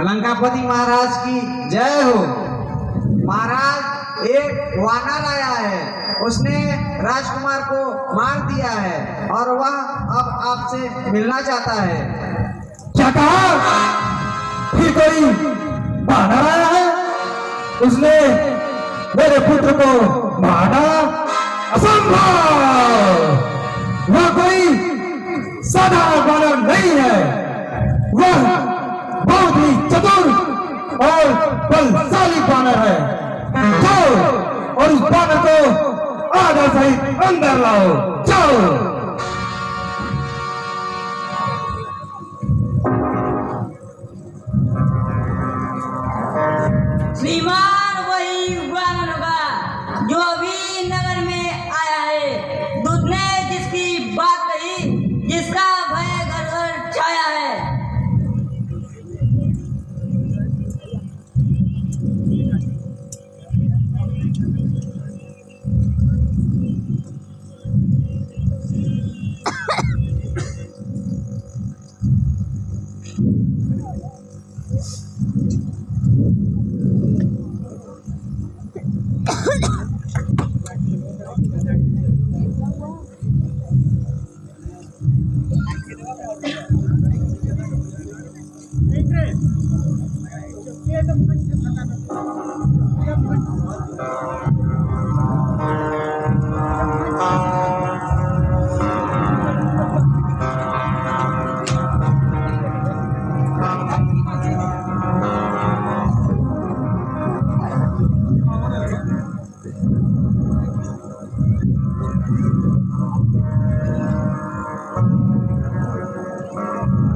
लंकापति महाराज की जय हो। महाराज एक वानर आया है, उसने राजकुमार को मार दिया है और वह अब आपसे मिलना चाहता है। क्या कहा? फिर कोई वानर आया है, उसने मेरे पुत्र को मारा? असंभव! वह कोई साधारण वानर नहीं है, वह बहुत ही चतुर और बलशाली वानर है। जाओ और उस वानर को आधा सहित अंदर लाओ। जाओ। श्रीमान वही वानर होगा जो अभी नगर में आया है। दूत ने जिसकी बात कही, जिसका भय घर घर छाया है।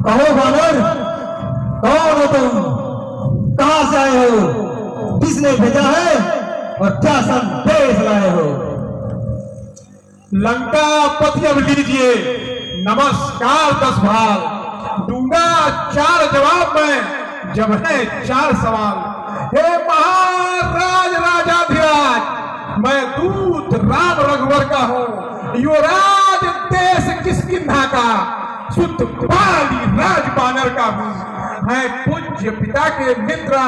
कहो वानर, कौन हो तुम? कहां से आए हो? किसने भेजा है और क्या संदेश लाए हो? लंकापति अब लीजिए नमस्कार 10 भाग। दूंगा 4 जवाब में, जब है 4 सवाल। हे महाराज राजाधिराज, मैं दूत राम रघुवर का हूँ। युवराज देश किसकिन्धा का, शुद्ध बाली राज बानर का हूँ। मैं पूज्य पिता के मित्र,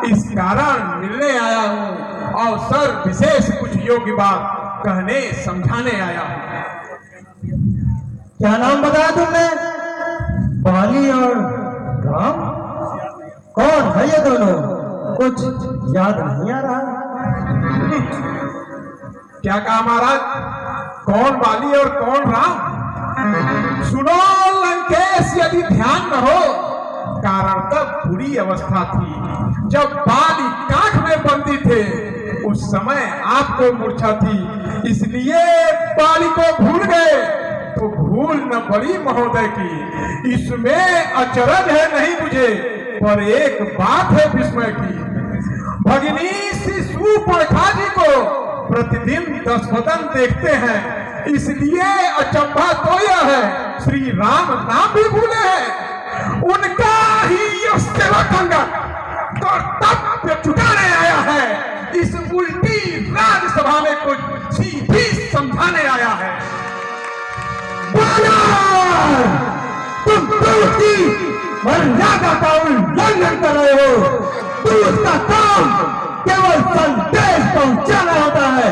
इस कारण मिलने आया हूँ। और सर विशेष कुछ योग्य बात कहने समझाने आया हूँ। क्या नाम बताया तुमने? बाली और राम? कौन है ये दोनों? कुछ याद नहीं आ रहा। क्या कहा महाराज? कौन बाली और कौन राम? सुनो लंकेश, यदि ध्यान न हो, कारण तब बुरी अवस्था थी जब बाली काख में बंदी थे। उस समय आपको मूर्छा थी, इसलिए बाली को भूल गए। तो भूल न पड़ी महोदय की, इसमें अचरज है नहीं मुझे, पर एक बात है विस्मय की। भगिनी श्री सुपर्णखा जी को प्रतिदिन 10 बदन देखते हैं, इसलिए अचंभा तो यह है श्री राम नाम भी भूले हैं। उनका ही यह सेवक अंगद कर्तव्य चुकाने आया है, इस उल्टी राज्यसभा में कुछ सीधी समझाने आया है। तुम दूध की मर्यादा का उल्लंघन कर रहे हो। दूध का काम केवल संदेश पहुंचाना होता है।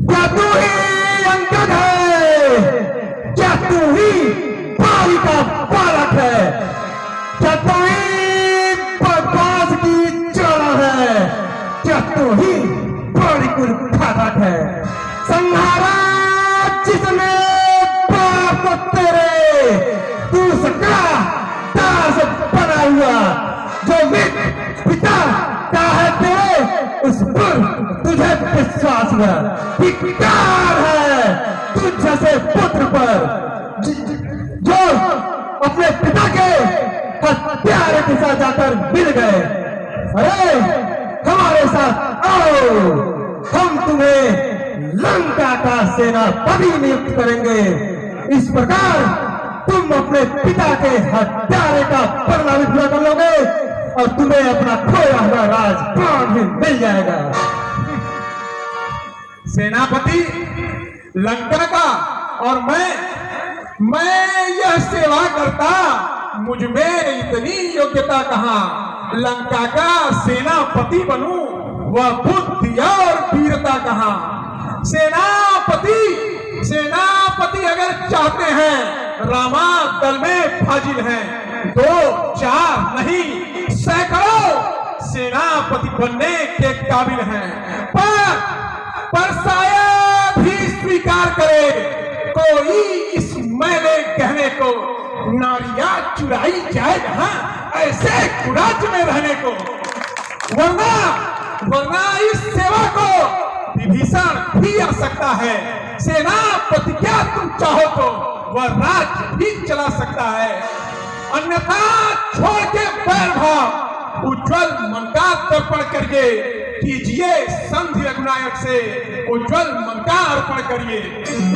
क्या तू ही अंगद है? क्या तू ही बाली का बालक है? क्या तू ही बदमाश की चोरा है? क्या तू ही बड़ी कुलघातक है? संहारा जिसने बाप को तेरे दूसरा दास बना हुआ, जो मित्र पिता का है तेरे, उस पर तुझे विश्वास हुआ। धिक्कार है तुझ जैसे पुत्र पर जो अपने पिता के हत्यारे के साथ जाकर मिल गए। अरे हमारे साथ आओ, हम तुम्हें लंका का सेनापति नियुक्त करेंगे। इस प्रकार तुम अपने पिता के हत्यारे का बदला भी पूरा कर लोगे और तुम्हें अपना खोया हुआ राजपाट भी मिल जाएगा। सेनापति लंका का और मैं यह सेवा करता, मुझ में इतनी योग्यता कहाँ? लंका का सेनापति बनूं, वह बुद्धि और वीरता कहाँ? सेनापति अगर चाहते हैं, रामा दल में फाजिल हैं, 2 4 नहीं सैकड़ों सेनापति बनने के काबिल हैं। पर शायद भी स्वीकार करे कोई इस मैले कहने को, नारियां चुराई जाए जहां ऐसे कुराज में रहने को। वरना इस सेवा को विभीषण भी आ सकता है। सेनापति क्या तुम चाहो तो वह राज्य भी चला सकता है, अन्यथा छोड़ के बैर भाव उज्जवल मन का तर्पण करके कीजिए संधि रघुनायक से, उज्जवल मन का अर्पण करिए।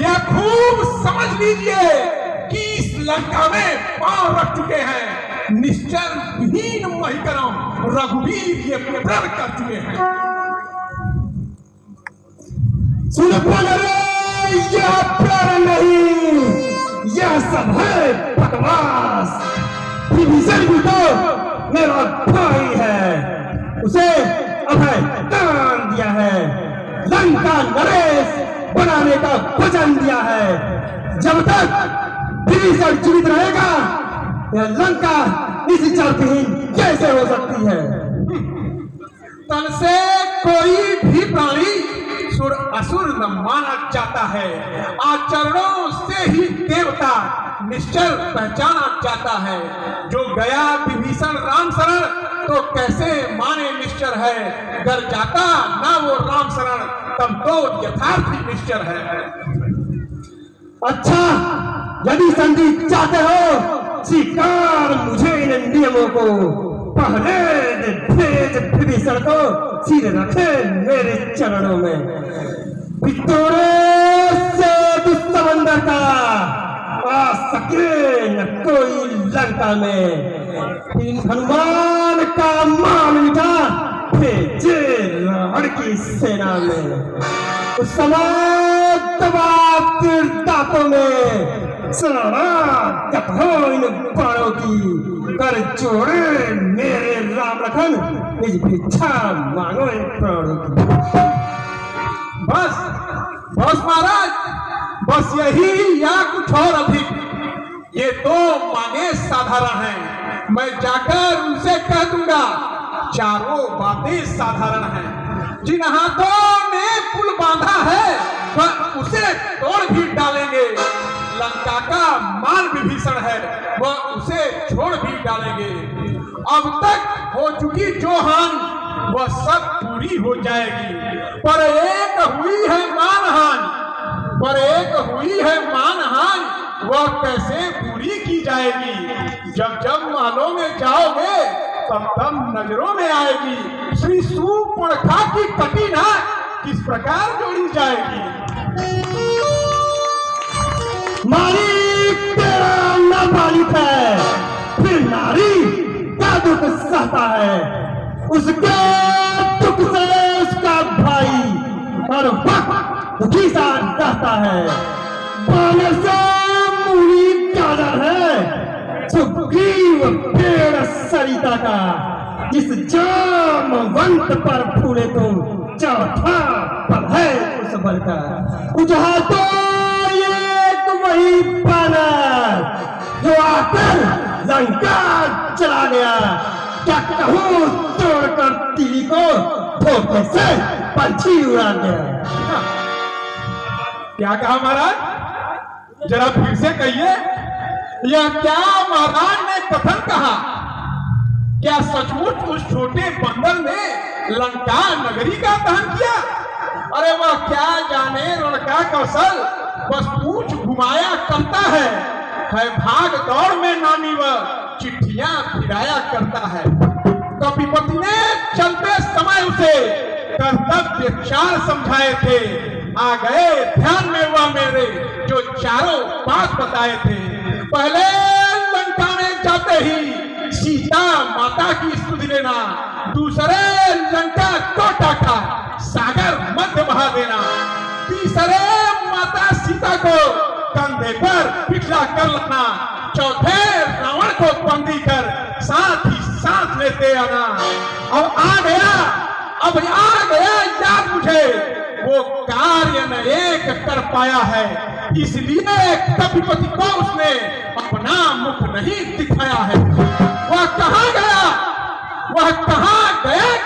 यह खूब समझ लीजिए कि इस लंका में पांव रख चुके हैं, निश्चल विहीन महिकरम रघुवीर ये प्रण कर चुके हैं। यह प्रण नहीं, यह सब है बकवास। विभीषण भी तो मेरा भाई है, उसे अभय दान दिया है, लंका नरेश बनाने का वचन दिया है। जब तक विभीषण जीवित रहेगा, यह लंका इस चलतीहीन कैसे हो सकती है? तन से कोई भी प्राणी सुर असुर न माना जाता है, आचरणों से ही देवता निश्चल पहचाना जाता है। जो गया विभीषण राम शरण, तो कैसे माने निश्चर है? घर जाता ना वो राम शरण, तब तो यथार्थ ही निश्चर है। अच्छा, यदि संधि चाहते हो, स्वीकार मुझे इन नियमों को। पहले भेज विभीषण को, सिर रखे मेरे चरणों में। पितोरे से दुष्समंदर का आ सके न कोई लंका में। इन हनुमान का मान मिटा भेजे रावण की सेना में। उस समय दबाव दांतों में शरणागत हो इन बाणों की, कर जोड़े मेरे राम लखन, निज भिक्षा मांगो इन प्राणों की। बस महाराज, बस यही या कुछ और अधिक? ये तो मांगे साधारण हैं, मैं जाकर उनसे कह दूंगा। चारों बातें साधारण हैं। जिन हाथों ने पुल बांधा है, वह उसे तोड़ भी डालेंगे। लंका का माल विभीषण है, वह उसे छोड़ भी डालेंगे। अब तक हो चुकी जो हानि, वह सब पूरी हो जाएगी। पर एक हुई है मानहानि, वह कैसे पूरी की जाएगी? जब जब महलों में जाओगे, तब तब नजरों में आएगी। श्री सूर्पणखा की कटी ना किस प्रकार जोड़ी जाएगी? मालिक तेरा नाबालिग है, फिर नारी का दुख सहता है, उसके दुख से उसका भाई और वक्त दुखी सा रहता है। बानर से मुड़ी चादर है, सुग्रीव पेड़ सरिता का, जिस जामवंत पर फूले तुम चौथा पल है उस बल का। उजहा तो एक वही बानर जो आकर लंका चला गया, क्या कहूँ तोड़कर तीली को धोखे से पंछी उड़ा गया। क्या कहा महाराज? जरा फिर से कहिए, यह क्या महाराज ने कथन कहा? क्या सचमुच उस छोटे बंदर ने लंका नगरी का दहन किया? अरे वह क्या जाने लड़का कौशल, बस पूछ घुमाया करता है भाग दौड़ में नामी वह चिट्ठियां फिराया करता है। कपिपति ने चलते समय उसे कर्तव्य चार समझाए थे, आ गए ध्यान में वह मेरे जो चारों बात बताए थे। पहले लंका में जाते ही सीता माता की स्तुति लेना, दूसरे लंका कोटा का सागर मध्य बहा देना, तीसरे माता सीता को कंधे पर बिठला कर लाना, चौथे रावण को बंदी कर साथ ही साथ लेते आना। अब आ गया याद मुझे, वो कार्य न एक कर पाया है, इसलिए कपिपति को उसने अपना मुख नहीं दिखाया है। वह कहाँ गया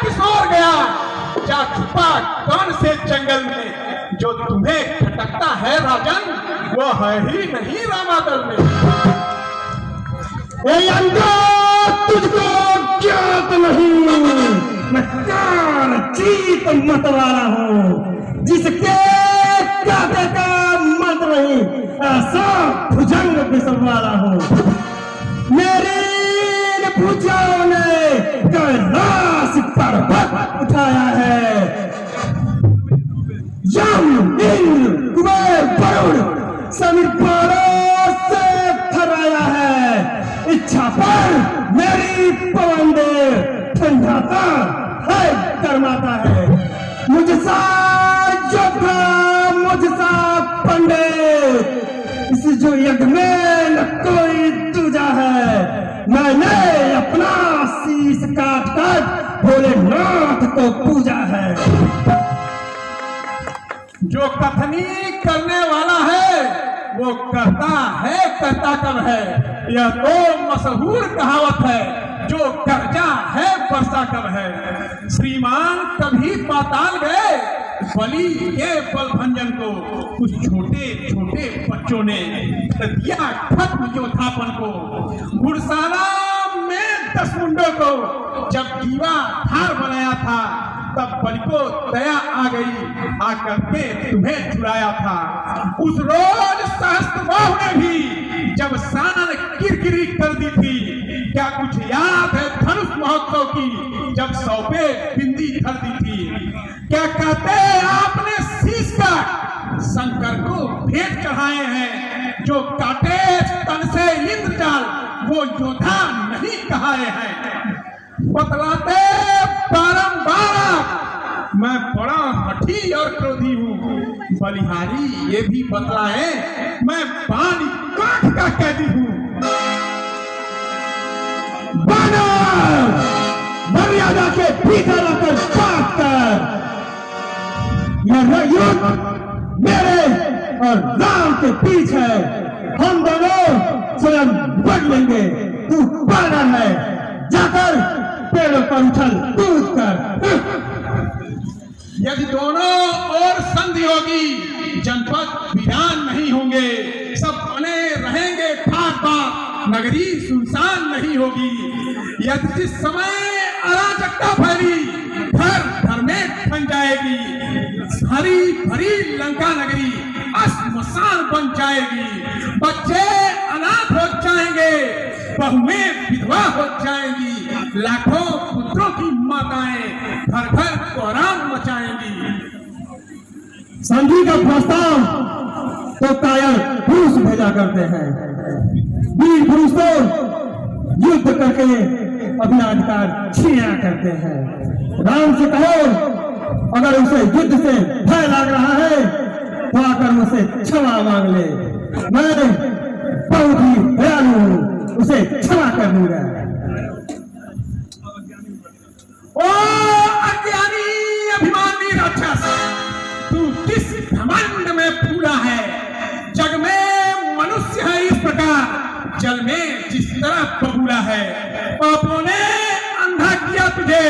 किस ओर गया, जा छुपा कौन से जंगल में, जो तुम्हें खटकता है राजन, वो है ही नहीं रामादल में। तुझको ज्ञात नहीं, मैं कान चीत मतवाला हूँ, जिसके काटे का मत नहीं, ऐसा भुजंग बिसरवाला हूँ। मेरी भुजाओं ने कैलाश पर्वत उठाया है, यम इंद्र कुबेर वरुण सभी बाणों से थराया है। इच्छा पर मेरी पवन देव ठंडाता है गरमाता है। मुझसा योद्धा मुझसा पंडित, इस जो यज्ञ में न कोई दूजा है। मैंने अपना शीश काट कर भोलेनाथ को पूजा है। जो कथनी करने वाला है वो करता कब है, यह तो मशहूर कहावत है। जो कर्जा है वर्षा कब है। श्रीमान कभी पाताल गए, बलि के बल भंजन को कुछ छोटे छोटे बच्चों ने दिया खत्म योद्धापन को। घुड़साला में 10 मुंडों को जब दीवा धार बनाया था, तब बलि को दया आ गई, आकर के तुम्हें छुड़ाया था। उस रोज सहस्त्रबाहु ने भी जब सान किरकिरी कर दी थी, क्या कुछ याद है धनुष महोत्सव की जब 100 पे बिंदी धर दी थी। क्या कहते आपने शीश का शंकर को भेंट चढ़ाए हैं, जो काटे तन से इंद्रजाल वो योद्धा नहीं कहाए हैं। बतलाते बारंबार मैं बड़ा हठी और क्रोधी हूँ, बलिहारी ये भी बतलाए मैं बानी काठ का कैदी हूँ। मर्यादा के भीतर आकर बात कर। यह युद्ध मेरे और राम के बीच है, हम दोनों स्वयं बढ़ लेंगे। तू बानर है, जाकर पेड़ों पर उछल कूद कर। यदि दोनों और संधि होगी, जनपद वीरान नहीं होंगे, सब बने रहेंगे ठाक बात, नगरी सुनसान नहीं होगी। यदि जिस समय अराजकता फैली, घर में ठन जाएगी, हरी भरी लंका नगरी श्मशान बन जाएगी। बच्चे अनाथ हो जाएंगे, बहुएं विधवा हो जाएंगी, लाखों पुत्रों की माताएं घर घर कोहराम मचाएंगी। संधि का प्रस्ताव तो कायर पुरुष भेजा करते हैं। वीर पुरुष तो युद्ध करके अपना अधिकार छीना करते हैं। राम से कहो अगर उसे युद्ध से भय लग रहा है तो आकर मुझसे क्षमा मांग ले, मैं बहुत ही दयालु हूं, उसे क्षमा कर दूंगा। ओ अज्ञानी अभिमानी राक्षस, तू किस घमंड में पूरा है? जग में मनुष्य है इस प्रकार, जल में जिस तरह बबूला है। पापों ने अंधा किया तुझे,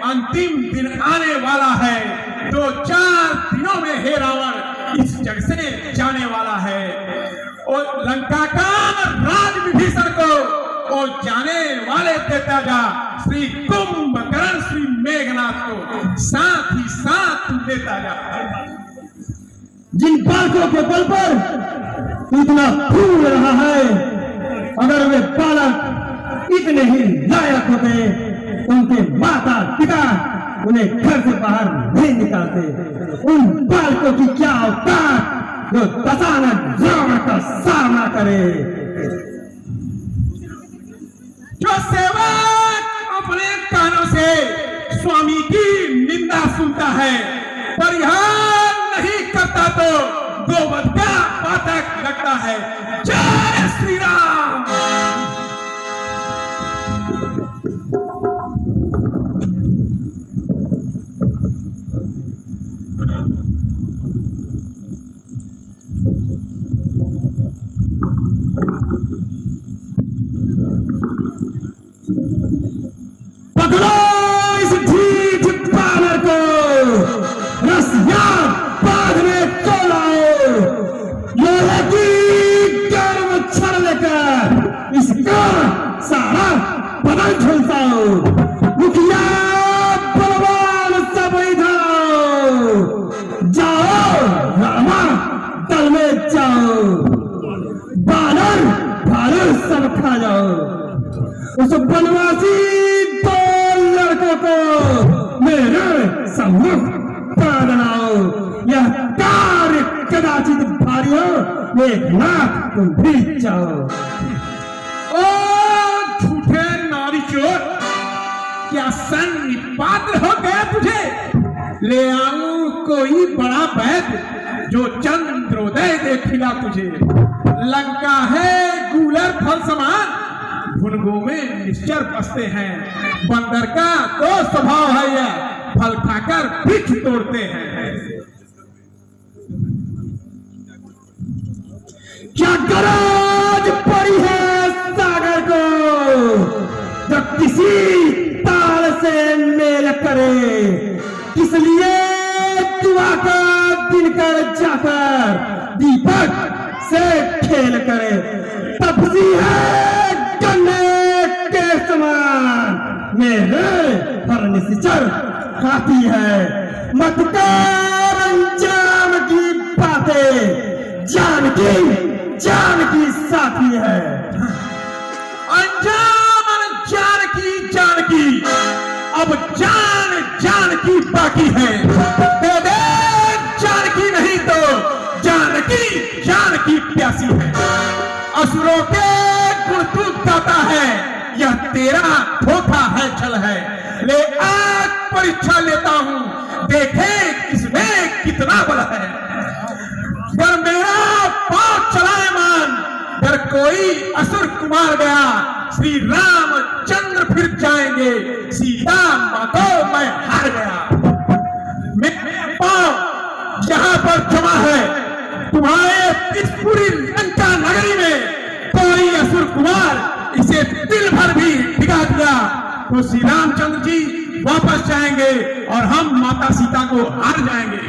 अंतिम दिन आने वाला है। 2-4 दिनों में हे रावण इस जग से जाने वाला है। और लंका का राज विभीषण को और जाने वाले देता जा, श्री कुंभकर्ण श्री मेघनाथ को साथ ही साथ तू देता जा। जिन बालकों के बल पर इतना फूल रहा है, अगर वे बालक इतने ही लायक होते तो उनके माता पिता उन्हें घर से बाहर नहीं निकालते। उन बालकों की क्या औकात जो दशानन रावण का सामना करे। जो सेवक अपने कानों से स्वामी की निंदा सुनता है, परिहार नहीं करता तो गोवध का पातक लगता है। जय श्री राम। पकड़ो इस ढीठ बानर को, रस्सियां बांधने को लाओ, लोहे की गर्म छड़ लेकर इसका सारा बदन झुलसाओ। मुखिया बलवान सब इधर आओ, जाओ रामा दल में जाओ, बानर भालू सब खा जाओ। उस बनवासी 2 लड़कों को मेरे सम्मुख बांध लाओ। यह कार्य कदाचित भारी हो, मेघनाथ तुम भी जाओ। ओ झूठे नारी चोर, क्या सन्निपात्र हो गया तुझे? ले आऊं कोई बड़ा वैद्य जो चंद्रोदय दे खिला तुझे। लंका है गूलर फल समान, भुनगों में निश्चर बसते हैं। बंदर का तो स्वभाव है यह, फल खाकर बिछ तोड़ते हैं। क्या गरज पड़ी है सागर को जो किसी ताल से मेल करे? इसलिए दुआ का दिनकर जाकर दीपक से खेल करे। तपसी है गन्ने के समान, मेरे पर निश्चर खाती है। मत कर अंजाम की बातें, जानकी साथी है। अंजाम जानकी अब जानकी बाकी है। दे दे जानकी, नहीं तो जानकी प्यासी है। असुरों के गुण तू गाता है, यह तेरा धोखा है, छल है। ले आज परीक्षा लेता हूं, देखे किसमें कितना बल है। पर मेरा पांव चलायमान, पर कोई असुर कुमार गया, श्री रामचंद्र फिर जाएंगे, सीता माता मैं हार गया। मेरे पांव जहां पर जमा है, तुम्हारे इस पूरी लंका नगरी में कोई असुर कुमार इसे दिल भर भी भिगा दिया तो श्री रामचंद्र जी वापस जाएंगे और हम माता सीता को हार जाएंगे।